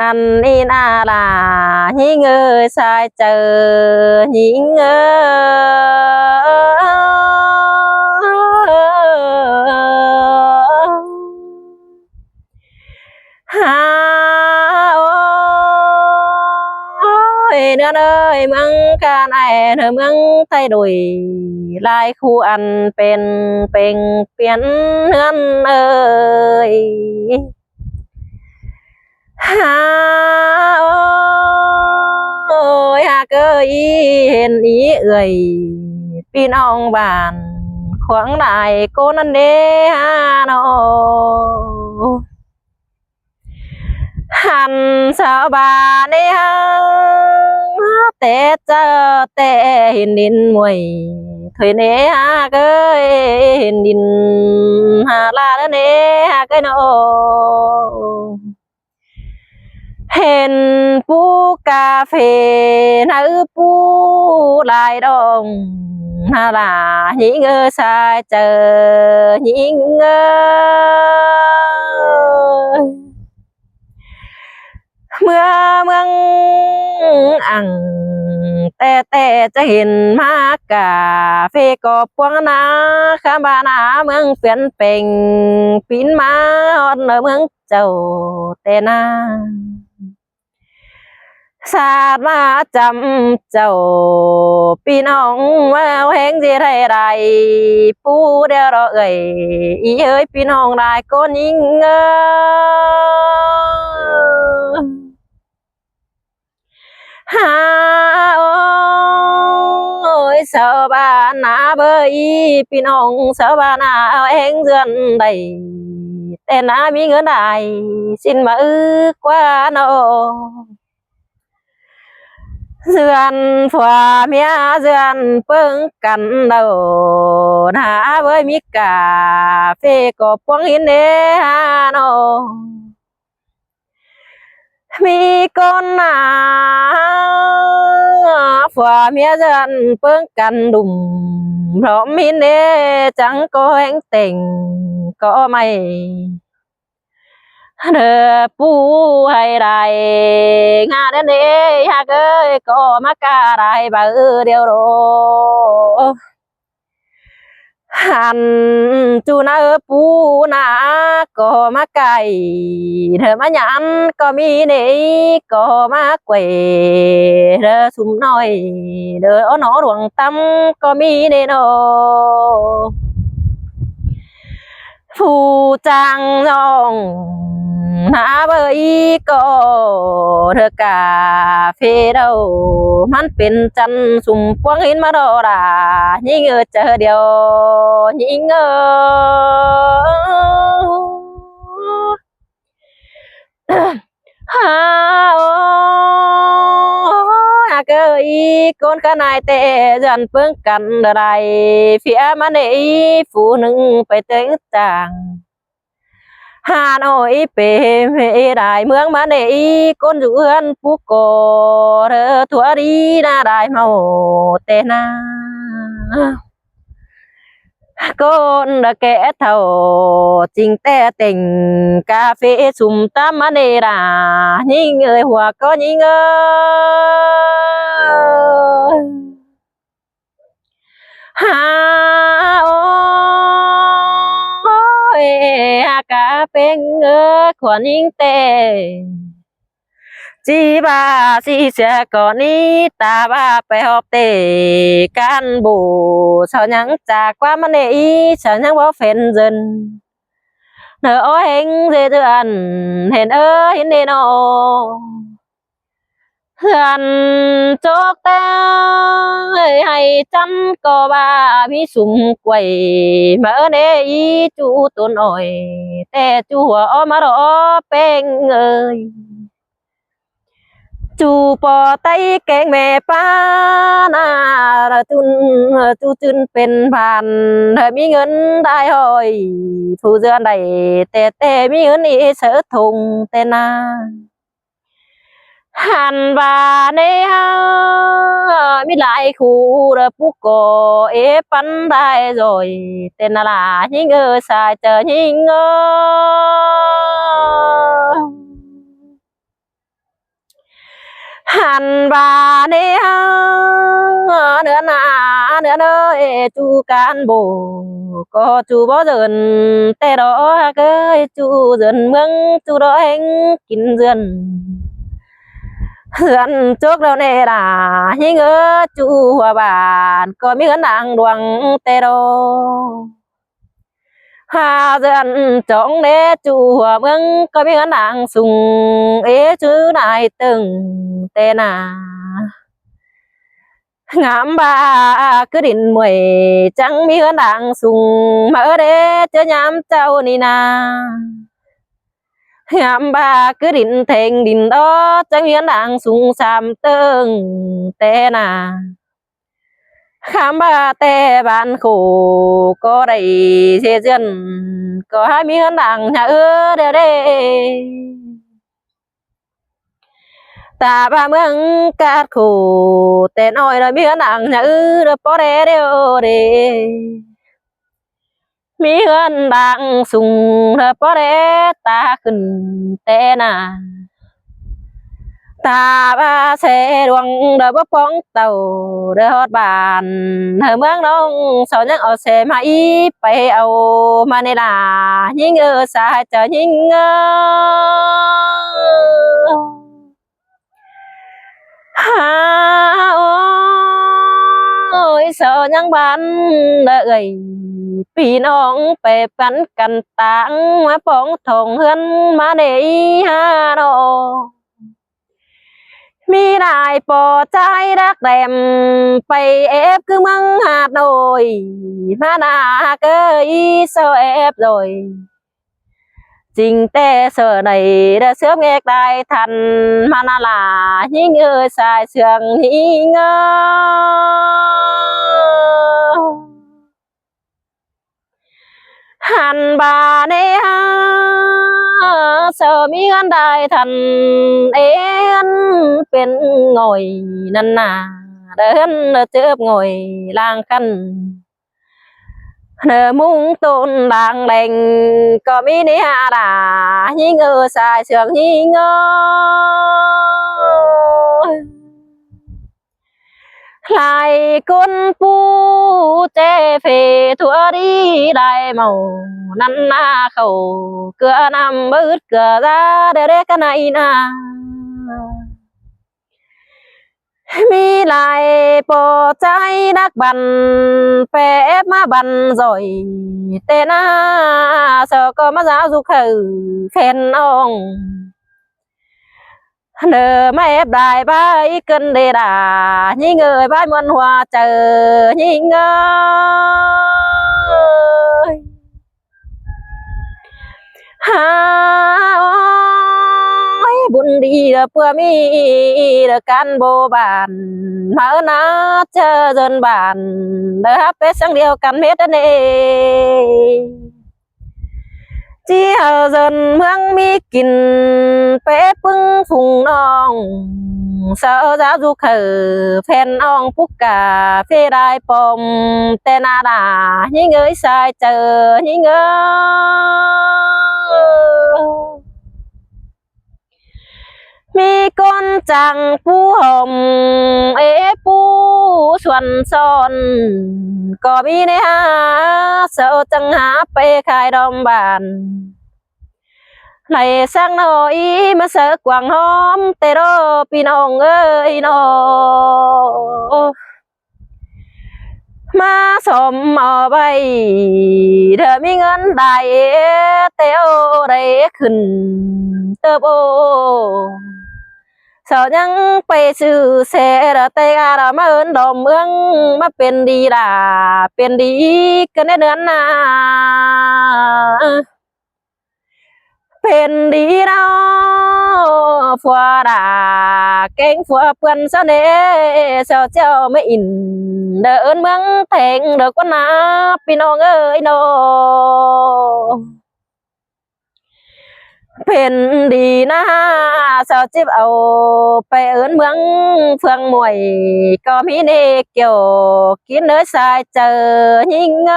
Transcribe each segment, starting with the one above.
anh in à là nhí ngơ sai chờ nhí ngơ ha ôi nữa ơi măng ca này nữa măng thay đổi lại khu ănเป็นเปลี่ยนเฮือนเอ้ยôi hà cơ ý hiền ý ơi pin ong bàn khoáng đại cô năn đê hà nô hẳn sao bà nê hà tê chơ tê hiền đinh mùi thuê nê hà cơ hiền đinh hà la đê nê hà cơ nôเห็นปูกาเฟนาปูลายดองนาลาหญิงสายเจอหญิงเมื่อเมืองอังแต่จะเห็นมากกาเฟก็พวงนาข้าบานาเมืองเปลี่ยนเป็นปีนมาฮอดเมืองเจ้าแต่นาศาสตร์มาจำเจ้าพี่น้องว่าแหงสิไรไรปูเดียวเราเอ่ยอีเอ้ยพี่น้องได้ก็ยิ่งฮาโอ้ยสาวบ้านนาเบยพี่น้องสาวบ้านนาเองเดือนใดแต่นามีเงินได้สิ้นมากว่าโนเดือนผัวเมียเดือนเปิ้งกันเดาหาเว้ยมีกาเฟก็พวงหินเนฮาโนมีคนหนาผัวเมียเดือนเปิ้งกันดุมพร้อมหินเนจังก็แหงเต่งก็ไม่เธอปูให้ได้งานนี้ฮะเกยก็มากะได้บ่เดียวโรหันจูนาปูนาก็มาไก่เธอมาหยันก็มีนี่ก็มาเกวเธอสุ่มน้อยเด้อหนอหลวงตั้มก็มีนี่โนผู้จังน้องนาเบยก็เธอกาเฟเดามันเป็นจันสุ่มพวงหินมาดอดายิ่งเจอเดียวยิ่งฮาโอเกยคนขนายเตะจันเพิ่งกันอะไรเฟียมันไอผู้หนึ่งไปเต็งจางฮาโนยเปไม่ได้เมืองมาเนยคนอยู่เอื้อนผู้ก่อเธอทัวดีน่าได้เมาเตนาคนแก่เท่าจริงแต่เต่งกาเฟสุ่มตามมาเนรายิ่งเอ่ยหัวก็ยิ่งฮาโออากาเป็นขวานิ่งเตจีบาสีเสียก่อนนี้ตาบ้าไปหอบเตกันบูชาวยังจากว่ามันเอชาวยังว่าเฟนเจนเนอเฮงเดือนเห็นเห็นเนโนเพื่อนโจกแต่ให้จันก็ว่ามีสุ่มกวยมาเนอีจูตัวหน่อยแต่จูหัวมารอเป็นเอ้ยจูปอไตแกงแม่ป้านาจูจุนเป็นพันเธอมีเงินได้หอยผู้เดือนใดแต่มีเงินอีเสือทุงแต่นาหันบาเนียมีหลายคู่ระปุกโกเอปันได้rồi tên làยิ่งสายเจอยิ่ง hàn bà nê nữa nà nữa nơi chú cán bộ có chú bó dần tê đó cái chú dần mương chú đó anh kín dần dần trước đâu nè là nhớ ngỡ chú hòa bàn có miếng nàng đoàng tê đó ha dần trong nè chú hòa mương có miếng nàng sùng ế chú này từng tê nà ngắm ba cứ định mùi trắng mi hơn đặng sùng mở đế chớ nhám trâu nì na ngắm ba cứ định thành định đó trắng mi hơn đặng sùng xàm tương tê na khám ba tê bạn khổ có đầy xe dân có hai mi hơn đặng nhà ơ đê đê ta ba mương cát khổ tên ôi là miếng nặng nhớ được bỏ đê đều đê miếng nặng sùng được bỏ đê ta khẩn tên à ta ba xe đoàng được bốc bóng tàu được hót bàn ở mương đông sau những ở xe máy bay âu mà này là những ngơ xa chờ những ngơ ôi sợ nhang bán đợi vì nong bè bắn cằn táng má bóng thòng hơn má để ha đồ mi lại bỏ trái đắc đèm bay ép cứ măng hạt đồi má nà cơ ý sao ép rồi trình tê sợ này đã sớm nghe tai thần mà na là những người xài sườn nhĩ ngơ hàn bà nê sợ mi ngân đại thần én bên ngồi năn nà đến chớp ngồi lang khăn nơ mung tôn làng lành có mi ni hà đà nhí ngơ xài sườn nhí ngơ lại con pu tê phê thua đi đại màu năn na khẩu cửa nằm bớt cửa ra để cái này na mi lại bỏ trái đắc bàn phép má bàn rồi tên á sợ có má giáo dục khử khen ông nờ má ép đại ba ý cân đề đà nhí người ba muôn hoa chờ nhí ngơi buồn đi là bữa mi là can bộ bàn mở ná chờ dân bàn đã hấp bếp sang điều căn hết nè chỉ ở dân mương mi kín bếp bưng phùng nong sợ giáo dục khờ phen ong phúc cà phê đai pom tên à đà nhí ngơi sai chờ nhí ngơi mi con chàng phú hồng ế phú xuân son có mi nè ha sợ chẳng há bê khai đom bàn này sang nội mà sợ quảng hôm tê đô pi nong ơi nó má xồm ở bay đờ mi ngân đại tê ô đây khẩn tơ bô sợ nhăngไปซื้อเสระเตกามาเอินดอมเมืองมาเป็นดีด่าเป็นดีกันในเดือนนาเป็นดีเนาะฟัวด่าเก่งฟัวเพื่อนเสน่ห์เจ้าเจ้าไม่อินเดินเมืองแทงเด็กวันนาพี่น้องเอ้ยโนเป็นดีนะสาวจิ๊บเอาไปเอิ้นเมืองเฟืองมวยก็มีเนเกี่ยวกินเนื้อสายเจอยิ่งเง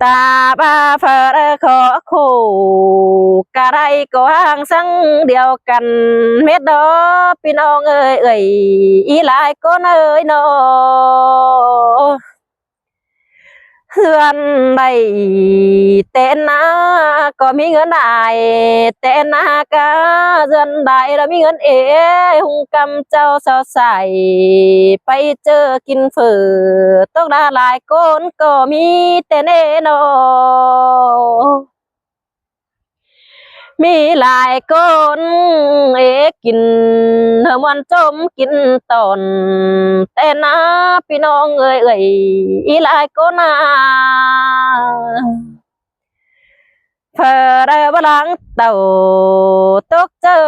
ตาบาเฟอขอคู่กะไรก็ห่างสังเดียวกันเม็ดดอพี่น้องเอ้ยเอ้ยอีหลายก็เอ้ยโนเฮือนใดเต้นนาก็มีเงินได้เต้นนากะเฮือนใดแล้วมีเงินหุงกำเจ้าสาวใสไปเจอกินเฝือต้องได้หลายคนก็มีแต่เนโนมีหลายคนกินเฮอมันจมกินตอนแต่นาพี่น้องเอ้ยเอ้ยอีหลายคนนาเพอได้บลังเต่าตกเจอ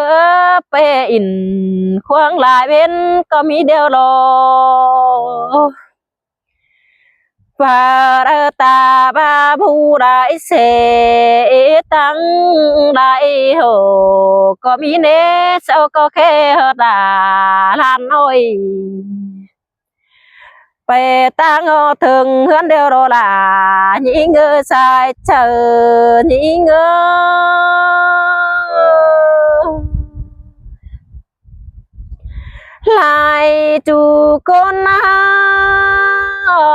เปอินควงหลายเว้นก็มีเดียวรอฝาตาบาผู้ได้เสตังได้โหก็มีเนเจ้าก็แค่ตาลานน้อยไปตั้งถึงเฮือนเดียวโรลาnhĩ ngơ sai chờ nhĩ ngơ lại chủ con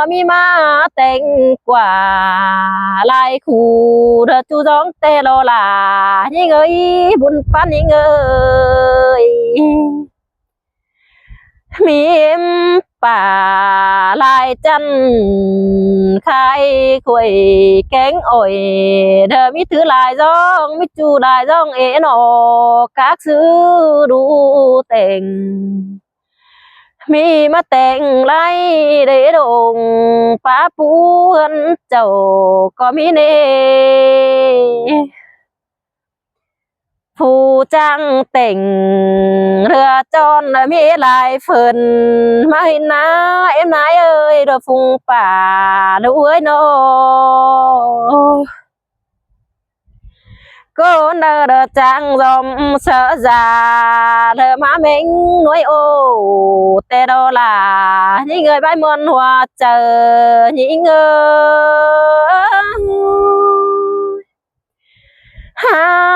mi ma tình quả lại khu đợt chú gióng tê lô là nhĩ ngơi buồn pan nhĩ ngơi mi emป่าลายจันใครคุยแกงอ่อยเธอมิถือลายจ้องมิจูลายจ้องเอ๋หนอกักซื้อดูแต่งมีมาแต่งไล่เดดงป้าปูนเจ้าก็มีเนผู้จ้างแต่งเรือจอนมีหลายเฟินมาหินนาเอ็มนายเอ้ยดอกฟุงป่าดูเอ้ยโนcô nơ đờ trang dòng sợ già thơ má mình nuôi ô tê đô là những người bay muôn hoa chờ những người ha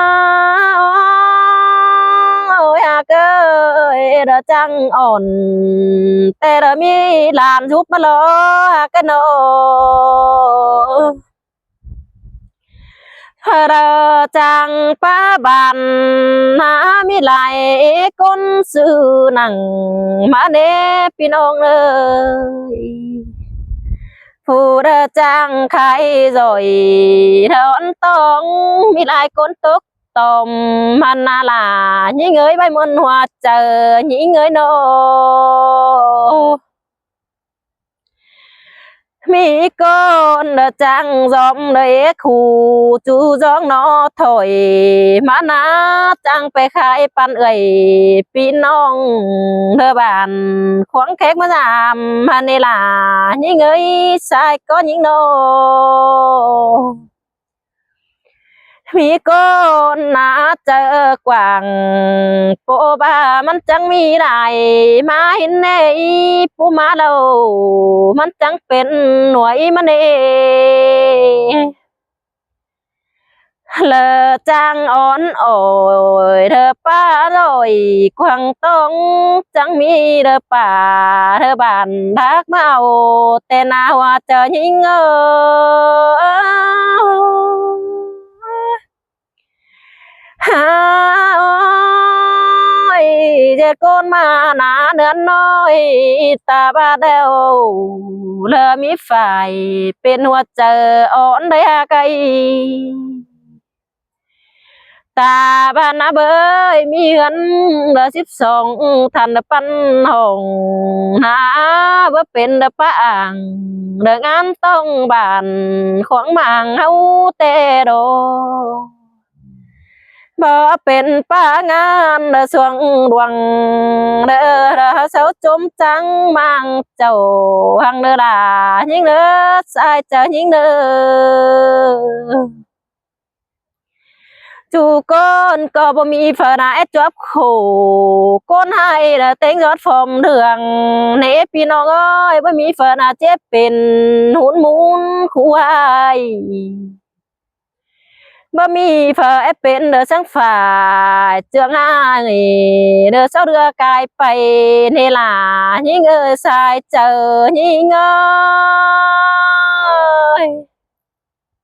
ôi à cơ đờ trang ổn tê đờ mi làm giúp mà lo cái nô chàng pa bàn mi lại con sư nặng mà nê pinong ơi phù đơ chàng khai rồi đón tông mi lại con tốt tòm mà là những người bay muôn hoa chờ những người nô mi con trang giọng đấy khu chú giọng nó thổi mà na trangไปขายปันเอ่ยพี่น้องเธอบ้านขวางแขกมาจามมานี่ล่ะยิ่งเอ้ยชายก็ยิ่งโนมีก้นนาเจอกว่างโปบ้ามันจังมีได้มาเห็นในผู้มาเรามันจังเป็นหน่วยมันเอเลอจังอ่อนโอยเธอป้าลอยควังต้องจังมีเธอป่าเธอบ้านทักมาเอาแต่นาว่าเจอยิ่งฮาเจ็ดก้นมาหนาเนื้อน้อยตาบาเดวเริ่มมีไฟเป็นหัวเจออ่อนได้ไกลตาบ้านนาเบยมีเงิน12ทันปันห้องหาว่าเป็นป้าอ่างเรื่องงานต้องบ้านของมังเฮาเตโดบ่เป็นป้างานสวงดวงเด้อเสาจมจังมังเจ้าหังเด้อล่ะยิ่งเด้อสายเจ้ายิ่งเด้อ จูก้นก็บ่มีฝนาแอดจวบโขก้นให้ละเต็งยอดฟอมเดืองเนพี่น้องเอ้ยบ่มีฝนาเจ็บเป็นหุนมุนคู่ไว้บ่มีฝาแอปเป็นเด้อสังฝ่ายเจืองอ้ายเด้อเจ้าเรือกายไปในหลายิ่งเอ้ยสายเจอยิ่งเอ้